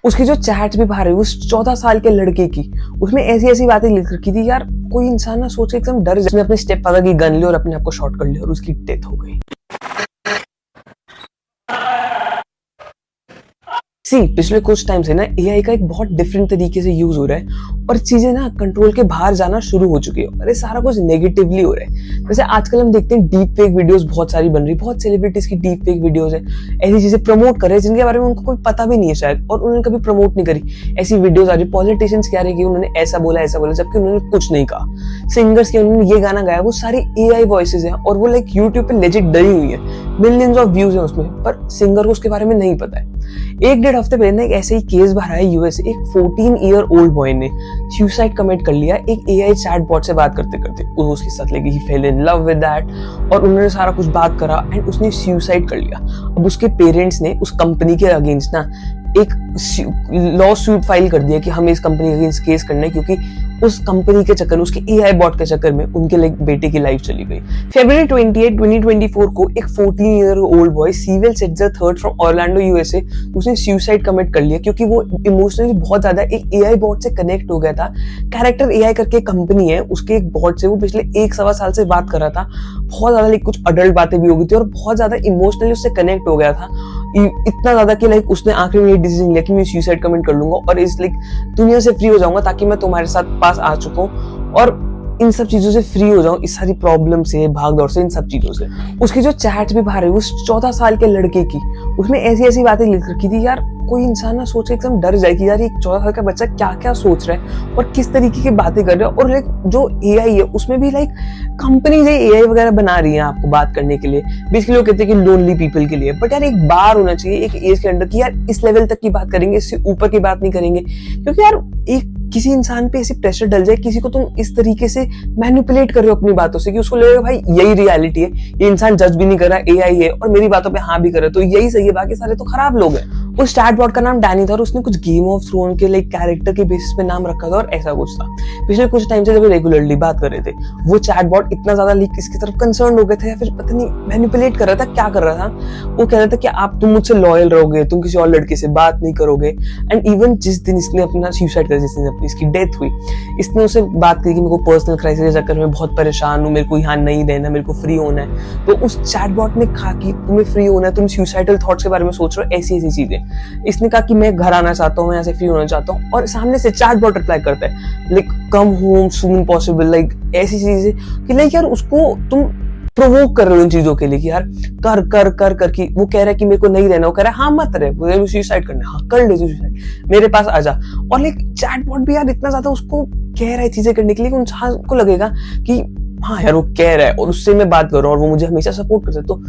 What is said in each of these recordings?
उसकी जो चैट्स भी बाहर है उस 14 साल के लड़के की, उसमें ऐसी ऐसी बातें लिख रखी थी यार, कोई इंसान ना सोचे एकदम डर जाए। उसने अपने स्टेप फादर की गन ली और अपने आप को शॉट कर लिया और उसकी डेथ हो गई। पिछले कुछ टाइम से ना एआई का एक बहुत डिफरेंट तरीके से यूज हो रहा है और चीजें ना कंट्रोल के बाहर जाना शुरू हो चुकी है और ये सारा कुछ नेगेटिवली हो रहा है। जैसे आजकल हम देखते हैं डीप फेक वीडियोस बहुत सारी बन रही, बहुत सेलिब्रिटीज की डीप फेक वीडियोस है, ऐसी चीजें प्रमोट कर रहे हैं जिनके बारे में उनको कोई पता भी नहीं है शायद, और उन्होंने कभी प्रमोट नहीं करी। ऐसी वीडियोस आ रही, पॉलिटिशियंस कह रहे हैं कि उन्होंने ऐसा बोला जबकि उन्होंने कुछ नहीं कहा। सिंगर्स के उन्होंने ये गाना गाया, वो सारी एआई वॉइसेस हैं और वो लाइक यूट्यूब पे लेजिट डली हुई है, मिलियंस ऑफ व्यूज है उसमें, पर सिंगर को उसके बारे में नहीं पता है। एक डेढ़ हफ्ते पहले एक ऐसे ही केस बाहर आया यूएस, एक 14 ईयर ओल्ड बॉय ने सुसाइड कमिट कर लिया एक एआई चैटबॉट से बात करते करते। उसके साथ लगी ही fell in love with that और उन्होंने सारा कुछ बात करा एंड उसने सुसाइड कर लिया। अब उसके पेरेंट्स ने उस कंपनी के अगेंस्ट ना एक लॉ सूट फाइल कर दिया कि हमें इस कंपनी के अगेंस्ट केस करना है, क्योंकि उस कंपनी के चक्कर में, उसके एआई बॉट के चक्कर में उनके बेटे की लाइफ चली गई। February 28, 2024 को एक 14 year old boy Sewell Setzer third from Orlando USA, उसने सुसाइड कमिट कर लिया क्योंकि वो इमोशनली बहुत ज्यादा एक एआई बॉट से कनेक्ट हो गया था। कैरेक्टर एआई करके कंपनी है, उसके एक बॉट से वो पिछले 1-1.25 साल से बात कर रहा था। बहुत ज्यादा लाइक कुछ अडल्ट बातें भी हो गई थी और बहुत ज्यादा इमोशनली उससे कनेक्ट हो गया था, इतना ज्यादा कि लाइक उसने आखिरी में ये डिसीजन लिया कि मैं सुसाइड कमिट कर लूंगा और इस लाइक दुनिया से फ्री हो जाऊंगा ताकि मैं तुम्हारे साथ पास आ चुका हूँ और इन सब चीजों से फ्री हो जाऊं, इस सारी प्रॉब्लम से, भाग दौड़ से, इन सब चीजों से। उसकी जो चैट्स भी बाहर है उस 14 साल के लड़के की, उसमें ऐसी ऐसी बातें लिख रखी थी यार, कोई इंसान ना सोचे एकदम डर जाए कि यार ये 14 साल का बच्चा क्या क्या सोच रहा है और किस तरीके की बातें कर रहा है। और लाइक जो एआई है उसमें भी लाइक कंपनीज एआई वगैरह बना रही है आपको बात करने के लिए, बेसिकली वो कहते हैं कि लोनली पीपल के लिए, बट यार एक बार होना चाहिए एक एज के अंडर कि यार इस लेवल तक की बात करेंगे, इससे ऊपर की बात नहीं करेंगे, क्योंकि यार एक किसी इंसान पे ऐसे प्रेशर डल जाए, किसी को तुम इस तरीके से मैनिपुलेट कर रहे हो अपनी बातों से कि उसको लगेगा भाई यही रियलिटी है, ये इंसान जज भी नहीं कर रहा, एआई है और मेरी बातों पे हाँ भी कर रहा है तो यही सही है, बाकी सारे तो खराब लोग हैं। उस चैटबॉट का नाम डैनी था और उसने कुछ गेम ऑफ थ्रोन के लाइक कैरेक्टर के बेसिस पे नाम रखा था और ऐसा कुछ था। पिछले कुछ टाइम से जब रेगुलरली बात कर रहे थे, वो चैटबॉट इतना ज्यादा लाइक इसकी तरफ कंसर्न हो गए थे या फिर पता नहीं मैनिपुलेट कर रहा था, क्या कर रहा था। वो कह रहा था कि आप तुम मुझसे लॉयल रहोगे, तुम किसी और लड़के से बात नहीं करोगे। एंड इवन जिस दिन इसने अपना सुसाइड किया, जिस दिन अपनी इसकी डेथ हुई, इसने उससे बात की कि मेरे को पर्सनल क्राइसिस के चक्कर में बहुत परेशान हूँ, मेरे को यहाँ नहीं रहना, मेरे को फ्री होना है। तो उस चैटबॉट ने कहा कि तुम्हें फ्री होना है, तुम सुसाइडल थॉट्स के बारे में सोच रहे हो, ऐसी ऐसी चीजें। इसने कहा कि मैं घर आना चाहता हूँ, मैं यहाँ से फ्री होना चाहता हूँ, और सामने से चैटबॉट रिप्लाई करता है like come home soon possible, like ऐसी चीजें कि लाइक यार उसको तुम प्रोवोक कर रहे हो इन चीजों के लिए कि यार कर कर कर कर की। वो कह रहा है कि मेरे को नहीं रहना, वो कह रहा है हाँ मत रहे, मुझे सुसाइड करना, हाँ कर ले सुसाइड, मेरे पास आ जा। और लाइक चैटबॉट भी यार इतना ज्यादा उसको कह रहा है चीजें करने के लिए कि इंसान को लगेगा कि हाँ यार वो कह रहा है और उससे मैं बात कर रहा हूँ और वो मुझे हमेशा सपोर्ट करता है, तो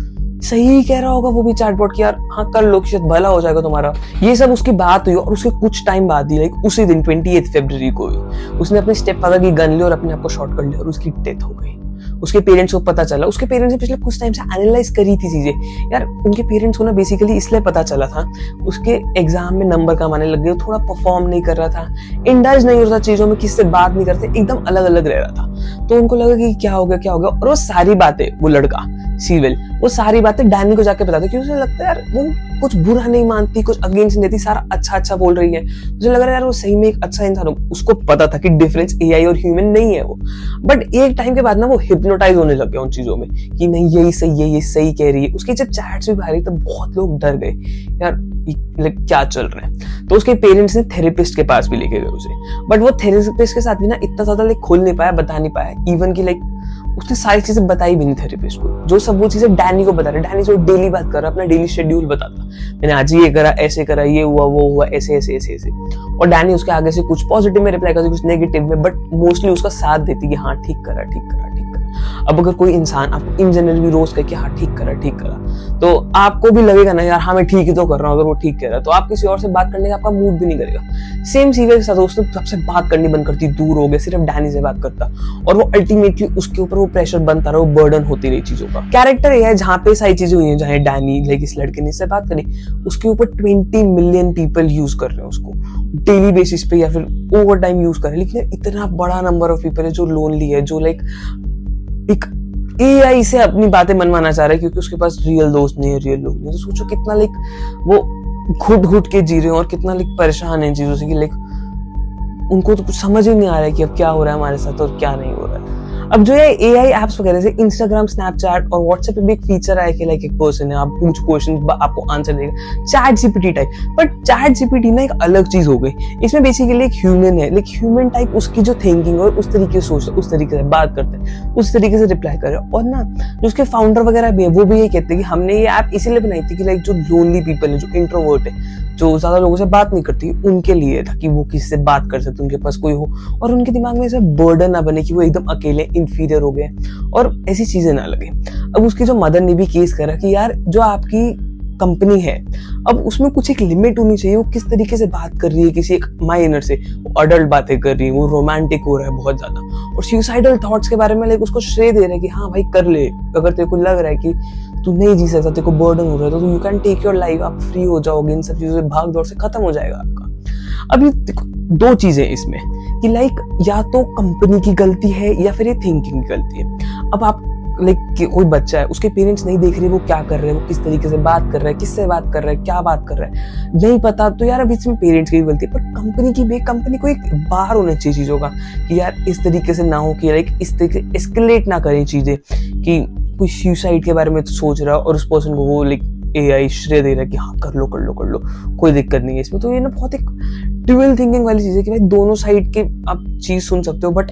सही कह रहा होगा वो भी चैटबॉट कि यार हाँ कर लो, शायद भला हो जाएगा तुम्हारा। ये सब उसकी बात हुई और उसके कुछ टाइम बाद ही लाइक उसी दिन 28 फरवरी को उसने अपने स्टेप फादर की गन ली और अपने आप को शॉट कर लिया और उसकी डेथ हो गई। उसके पेरेंट्स को पता चला, उसके पेरेंट्स ने पिछले कुछ टाइम से एनालाइज करी थी चीजें यार, उनके पेरेंट्स को ना बेसिकली इसलिए पता चला था उसके एग्जाम में नंबर कम आने लग गए, थोड़ा परफॉर्म नहीं कर रहा था, इंडल्ज नहीं हो रहा चीजों में, किसी से बात नहीं करते, एकदम अलग अलग रह रहा था। तो उनको लगा कि क्या हो गया और वो सारी बातें, वो लड़का सीवेल, वो सारी बातें डैनी को जाके बताते, क्योंकि उसे लगता है यार वो कुछ बुरा नहीं मानती, कुछ अगेंस्ट नहीं थी, सारा अच्छा बोल रही है। मुझे लग रहा है यार वो सही में एक अच्छा इंसान हो। उसको पता था कि डिफरेंस एआई और ह्यूमन नहीं है वो, बट एक टाइम के बाद ना वो हिप्नोटाइज होने लग गया उन चीजों में कि नहीं यही सही है, ये सही कह रही है। उसकी जब चैट्स भी बाहर आई तब बहुत लोग डर गए यार क्या चल रहा है। तो उसके पेरेंट्स ने थेरेपिस्ट के पास भी लेके गए उसे, बट वो थेरेपिस्ट के साथ भी ना इतना ज्यादा लाइक खोल नहीं पाया, बता नहीं पाया, इवन की लाइक उसने सारी चीजें बताई भी नहीं थेरेपिस्ट को, जो सब वो चीजें डैनी को बता रहा है। डैनी से डेली बात कर रहा, अपना डेली शेड्यूल बताता, मैंने आज ये करा, ऐसे करा, ये हुआ, वो हुआ, ऐसे ऐसे ऐसे ऐसे। और डैनी उसके आगे से कुछ पॉजिटिव में रिप्लाई करती, कुछ नेगेटिव में, बट मोस्टली उसका साथ देती कि हाँ ठीक करा ठीक करा ठीक करा। अब अगर कोई इंसान आपको इन जनरल भी रोज कहे कि हाँ ठीक करा, तो आपको भी लगेगा ना यार हाँ मैं ठीक ही तो कर रहा हूँ। अगर वो ठीक कह रहा है तो आप किसी और से बात करने का आपका मूड भी नहीं करेगा। सेम सीवियर के साथ उसने सबसे बात करनी बंद करती, दूर हो गया, सिर्फ डैनी से बात करता, और वो अल्टीमेटली उसके ऊपर वो प्रेशर बनता रहा, वो बर्डन होती रही चीजों का। कैरेक्टर ये है जहाँ पे सारी चीजें हुई है, जहाँ डैनी लाइक इस लड़के ने इससे बात करी, उसके ऊपर 20 मिलियन पीपल यूज कर रहे हैं उसको डेली बेसिस पे या फिर ओवर टाइम यूज कर रहे हैं। लेकिन इतना बड़ा नंबर ऑफ पीपल है जो लोनली है, जो लाइक एक एआई से अपनी बातें मनवाना चाह रहा है क्योंकि उसके पास रियल दोस्त नहीं है, रियल लोग नहीं। तो सोचो कितना लाइक वो घुट घुट के जी रहे हैं और कितना लाइक परेशान है इन चीजों से कि लाइक उनको तो कुछ समझ ही नहीं आ रहा है कि अब क्या हो रहा है हमारे साथ और क्या नहीं हो रहा है। अब जो है एआई एप्स वगैरह से इंस्टाग्राम, स्नैपचैट और व्हाट्सएप पे भी एक फीचर आया कि लाइक एक पर्सन है, आप पूछ क्वेश्चन आपको आंसर देगा, chat GPT type. But chat GPT ना एक अलग चीज हो गई। इसमें बेसिकली एक ह्यूमन है, लाइक ह्यूमन टाइप उसकी जो थिंकिंग और उस तरीके से सोचता है, उस तरीके से बात करते हैं, उस तरीके से रिप्लाई कर रहे हैं। और ना जो उसके फाउंडर वगैरह भी है वो भी ये कहते हैं कि हमने ये ऐप इसीलिए बनाई थी कि लाइक जो लोनली पीपल है, जो इंट्रोवर्ट है, जो ज्यादा लोगों से बात नहीं करती, उनके लिए, ताकि वो किसी से बात कर सकते, उनके पास कोई हो और उनके दिमाग में ऐसा बर्डन ना बने कि वो एकदम अकेले इंफीरियर हो गए और ऐसी चीजें ना लगे। अब उसकी जो मदर ने भी केस करा कि यार जो आपकी कंपनी है, अब उसमें कुछ एक लिमिट होनी चाहिए। वो किस तरीके से बात कर रही है किसी एक माइनर से, वो अडल्ट बातें कर रही है, वो रोमांटिक हो रहा है बहुत ज्यादा और सुसाइडल थॉट्स के बारे में लाइक उसको श्रेय दे रहा है कि हाँ भाई कर ले, अगर तेरे को लग रहा है कि तू नहीं जी सकता, तेरे को बर्डन हो रहा है तो you can take your life, आप फ्री हो जाओगे, इन सब चीजों से भाग दौड़ से खत्म हो जाएगा आपका। अभी देखो दो चीजें इसमें कि लाइक या तो कंपनी की गलती है या फिर ये थिंकिंग की गलती है। अब आप लाइक कोई बच्चा है, उसके पेरेंट्स नहीं देख रहे वो क्या कर रहे हैं, वो किस तरीके से बात कर रहा है, किससे बात कर रहा है, क्या बात कर रहा है, नहीं पता, तो यार अब इसमें पेरेंट्स की गलती है। पर कंपनी की भी, कंपनी को एक बाहर होना चाहिए चीजों का कि यार इस तरीके से ना हो कि लाइक इस तरीके एस्केलेट ना करें चीजें कि कोई सुसाइड के बारे में तो सोच रहा है और उस पर्सन को वो लाइक एआई श्रेय दे रहा है कि हाँ कर लो कर लो कर लो, कोई दिक्कत नहीं है इसमें। तो ये ना बहुत एक ड्यूअल थिंकिंग वाली चीज है कि भाई दोनों साइड के आप चीज सुन सकते हो बट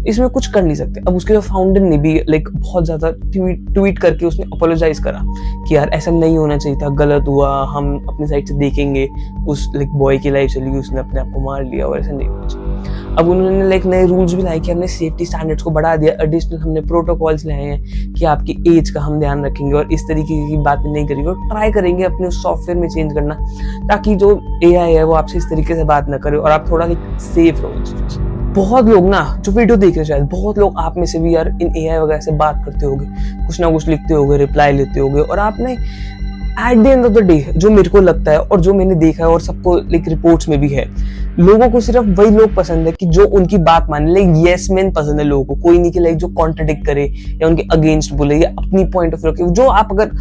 इसमें कुछ कर नहीं सकते। अब उसके जो फाउंडर ने भी लाइक बहुत ज्यादा ट्वीट करके उसने अपोलोजाइज करा कि यार ऐसा नहीं होना चाहिए था, गलत हुआ, हम अपनी साइड से देखेंगे, उस लाइक बॉय की लाइफ चली गई, उसने अपने आप को मार लिया और ऐसा नहीं होना चाहिए। अब उन्होंने लाइक नए रूल्स भी लाए कि हमने सेफ्टी स्टैंडर्ड्स को बढ़ा दिया, एडिशनल हमने प्रोटोकॉल्स लाए हैं कि आपकी एज का हम ध्यान रखेंगे और इस तरीके की बातें नहीं करेंगे और ट्राई करेंगे अपने सॉफ्टवेयर में चेंज करना ताकि जो एआई है वो आपसे इस तरीके से बात ना करे और आप थोड़ा सेफ रहो। बहुत लोग ना जो वीडियो देख रहे हैं, शायद बहुत लोग आप में से भी यार इन एआई वगैरह से बात करते होगे, कुछ ना कुछ लिखते होगे, रिप्लाई लेते होगे और आपने at the end of the day जो मेरे को लगता है और जो मैंने देखा है और सबको लाइक रिपोर्ट्स में भी है, लोगों को सिर्फ वही लोग पसंद है कि जो उनकी बात माने, लाइक यस मैन पसंद है लोगों को, कोई नहीं कि लाइक जो कॉन्ट्रडिक्ट करे या उनके अगेंस्ट बोले या अपनी पॉइंट ऑफ व्यू रखे। जो आप अगर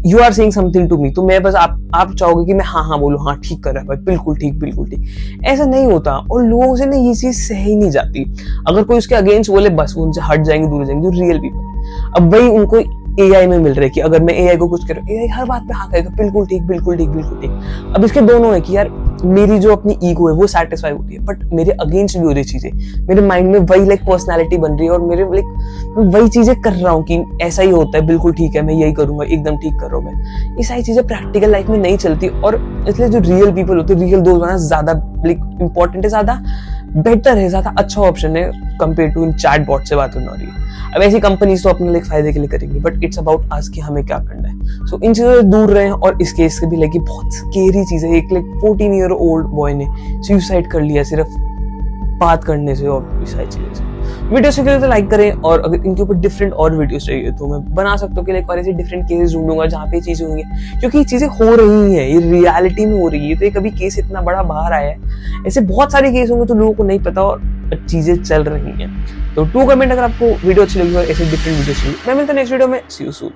you are saying something to me तो मैं बस आप चाहोगे कि मैं हाँ बोलूँ, हाँ ठीक कर रहा है भाई, बिल्कुल ठीक बिल्कुल ठीक। ऐसा नहीं होता और लोगों से ना ये चीज सह ही नहीं जाती। अगर कोई उसके अगेंस्ट बोले बस वो उनसे हट जाएंगे, दूर जाएंगे, जो रियल पीपल। अब वही उनको एआई में मिल रहा है कि अगर मैं एआई को कुछ करूँ, एआई हर बात पे हाँ कहेगा बिल्कुल ठीक बिल्कुल ठीक बिल्कुल ठीक। अब इसके दोनों है कि यार मेरी जो अपनी ईगो है वो सेटिस्फाई होती है बट मेरे अगेंस्ट भी हो रही चीजें, मेरे माइंड में वही लाइक पर्सनालिटी बन रही है और मेरे लाइक वही चीजें कर रहा हूँ कि ऐसा ही होता है, बिल्कुल ठीक है, मैं यही करूंगा, एकदम ठीक कर रहा हूँ मैं। ये सारी चीजें प्रैक्टिकल लाइफ में नहीं चलती और इसलिए जो रियल पीपल होते हैं, रियल दोस्त बनाना ज्यादा लाइक इंपॉर्टेंट है, ज्यादा बेटर है, ज्यादा अच्छा ऑप्शन है compare to in chatbot से बात करना हो रही है। अब ऐसी कंपनीज तो अपने लाइक फायदे के लिए करेंगी बट इट्स अबाउट अस कि हमें क्या करना है। सो इन चीजों से दूर रहें। और इस केस से भी लाइक बहुत स्केरी चीज है, एक लाइक 14 ईयर ओल्ड बॉय ने सुसाइड कर लिया सिर्फ बात करने से और इस सारी चीजें से। वीडियो से तो लाइक करें और अगर इनके ऊपर डिफरेंट और वीडियोस चाहिए तो मैं बना सकता हूँ कि लाइक और ऐसे डिफरेंट केसेस ढूंढूंगा जहाँ पे चीजें होंगी, क्योंकि ये चीजें हो रही हैं, ये रियलिटी में हो रही है। तो ये कभी केस इतना बड़ा बाहर आया है, ऐसे बहुत सारे केस होंगे तो लोगों को नहीं पता और चीजें चल रही हैं। तो टू कमेंट अगर आपको वीडियो अच्छी लगी और ऐसे डिफरेंट वीडियो चाहिए। मैं मिलता हूं नेक्स्ट वीडियो में। सी यू सून।